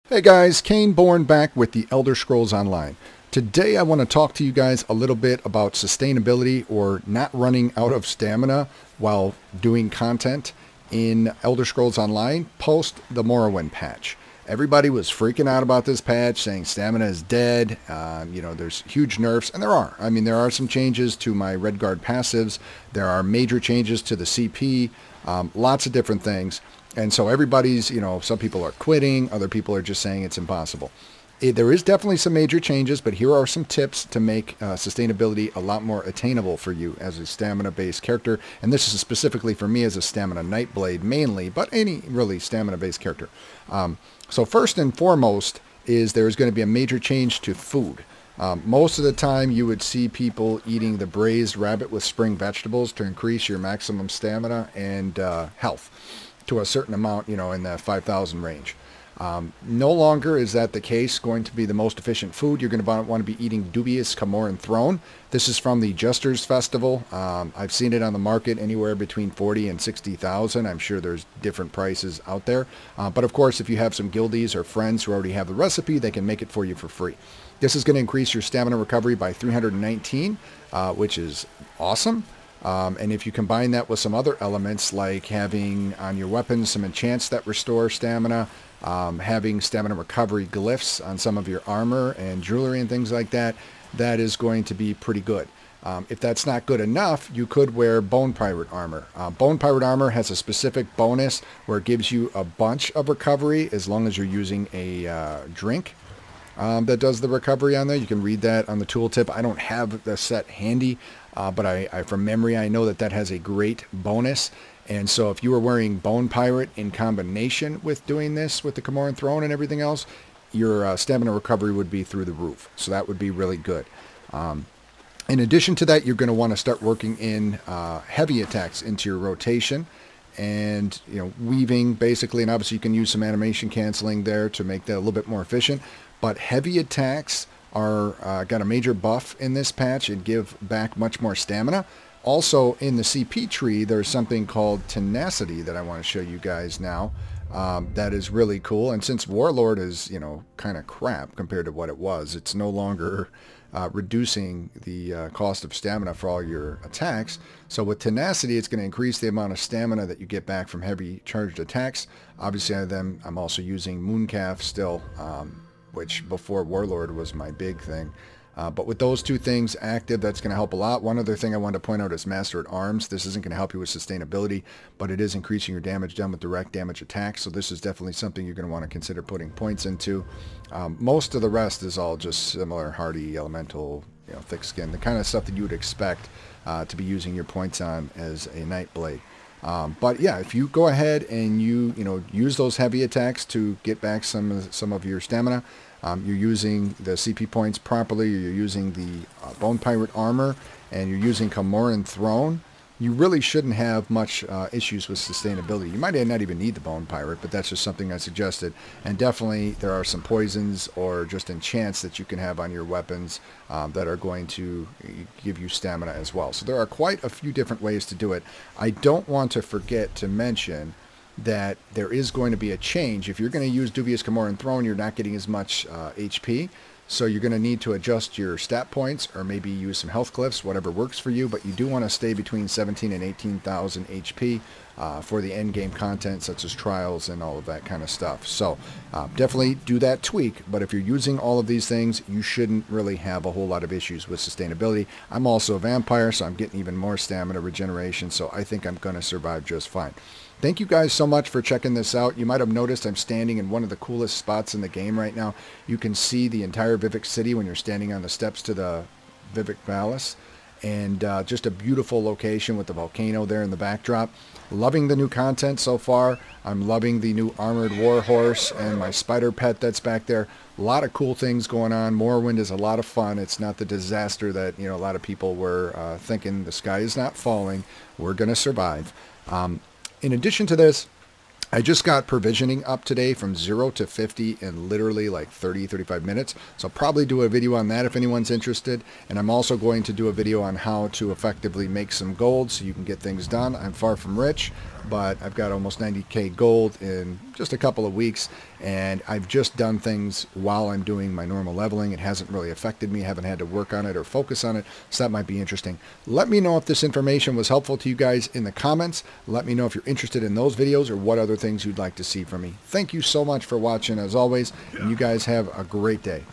Hey guys, Cainebourne back with the Elder Scrolls Online. Today I want to talk to you guys a little bit about sustainability or not running out of stamina while doing content in Elder Scrolls Online post the Morrowind patch. Everybody was freaking out about this patch, saying stamina is dead. There's huge nerfs, and there are. I mean, there are some changes to my Redguard passives. There are major changes to the CP, lots of different things. And so everybody's, some people are quitting, other people are just saying it's impossible. There is definitely some major changes, but here are some tips to make sustainability a lot more attainable for you as a stamina-based character. And this is specifically for me as a stamina Nightblade mainly, but any really stamina-based character. So first and foremost is there's going to be a major change to food. Most of the time you would see people eating the braised rabbit with spring vegetables to increase your maximum stamina and health to a certain amount, in the 5,000 range. No longer is that the case going to be the most efficient food. You're going to want to be eating dubious Cainebourne throne. This is from the Jesters Festival. I've seen it on the market anywhere between 40 and 60,000. I'm sure there's different prices out there. But of course, if you have some guildies or friends who already have the recipe, they can make it for you for free. This is going to increase your stamina recovery by 319, which is awesome. And if you combine that with some other elements like having on your weapons some enchants that restore stamina, having stamina recovery glyphs on some of your armor and jewelry and things like that, that is going to be pretty good. If that's not good enough, you could wear Bone Pirate armor. Bone Pirate armor has a specific bonus where it gives you a bunch of recovery as long as you're using a drink that does the recovery on there. You can read that on the tooltip. I don't have the set handy, but I from memory I know that has a great bonus. And so if you were wearing Bone Pirate in combination with doing this with the Cainebourne throne and everything else, your stamina recovery would be through the roof. So that would be really good. In addition to that, you're going to want to start working in heavy attacks into your rotation and weaving basically, and obviously you can use some animation canceling there to make that a little bit more efficient. But heavy attacks are got a major buff in this patch and give back much more stamina. Also in the CP tree, there's something called tenacity that I want to show you guys now. That is really cool. And since Warlord is, kind of crap compared to what it was, it's no longer reducing the cost of stamina for all your attacks. So with tenacity, it's going to increase the amount of stamina that you get back from heavy charged attacks. Obviously, I'm also using Mooncalf still, which before Warlord was my big thing. But with those two things active, that's going to help a lot. One other thing I wanted to point out is Master at Arms. This isn't going to help you with sustainability, but it is increasing your damage done with direct damage attacks. So this is definitely something you're going to want to consider putting points into. Most of the rest is all just similar hardy, elemental, thick skin, the kind of stuff that you would expect to be using your points on as a Nightblade. But yeah, if you go ahead and you use those heavy attacks to get back some of your stamina, you're using the CP points properly, you're using the Bone Pirate armor, and you're using Cainebourne throne, you really shouldn't have much issues with sustainability. You might not even need the Bone Pirate, but that's just something I suggested. And definitely there are some poisons or just enchants that you can have on your weapons that are going to give you stamina as well. So there are quite a few different ways to do it. I don't want to forget to mention that there is going to be a change. If you're going to use Dubious Cainebourne throne, you're not getting as much HP. So you're going to need to adjust your stat points or maybe use some health glyphs, whatever works for you. But you do want to stay between 17 and 18,000 HP for the end game content such as trials and all of that kind of stuff. So definitely do that tweak. But if you're using all of these things, you shouldn't really have a whole lot of issues with sustainability. I'm also a vampire, so I'm getting even more stamina regeneration. So I think I'm going to survive just fine. Thank you guys so much for checking this out. You might have noticed I'm standing in one of the coolest spots in the game right now. You can see the entire Vivec City when you're standing on the steps to the Vivec Palace. And just a beautiful location with the volcano there in the backdrop. Loving the new content so far. I'm loving the new Armored Warhorse and my spider pet that's back there. A lot of cool things going on. Morrowind is a lot of fun. It's not the disaster that a lot of people were thinking. The sky is not falling. We're going to survive. In addition to this, I just got provisioning up today from 0 to 50 in literally like 30-35 minutes. So I'll probably do a video on that if anyone's interested. And I'm also going to do a video on how to effectively make some gold so you can get things done. I'm far from rich. but I've got almost 90k gold in just a couple of weeks, and I've just done things while I'm doing my normal leveling. It hasn't really affected me, haven't had to work on it or focus on it, so that might be interesting. Let me know if this information was helpful to you guys in the comments. Let me know if you're interested in those videos or what other things you'd like to see from me. Thank you so much for watching as always, and you guys have a great day.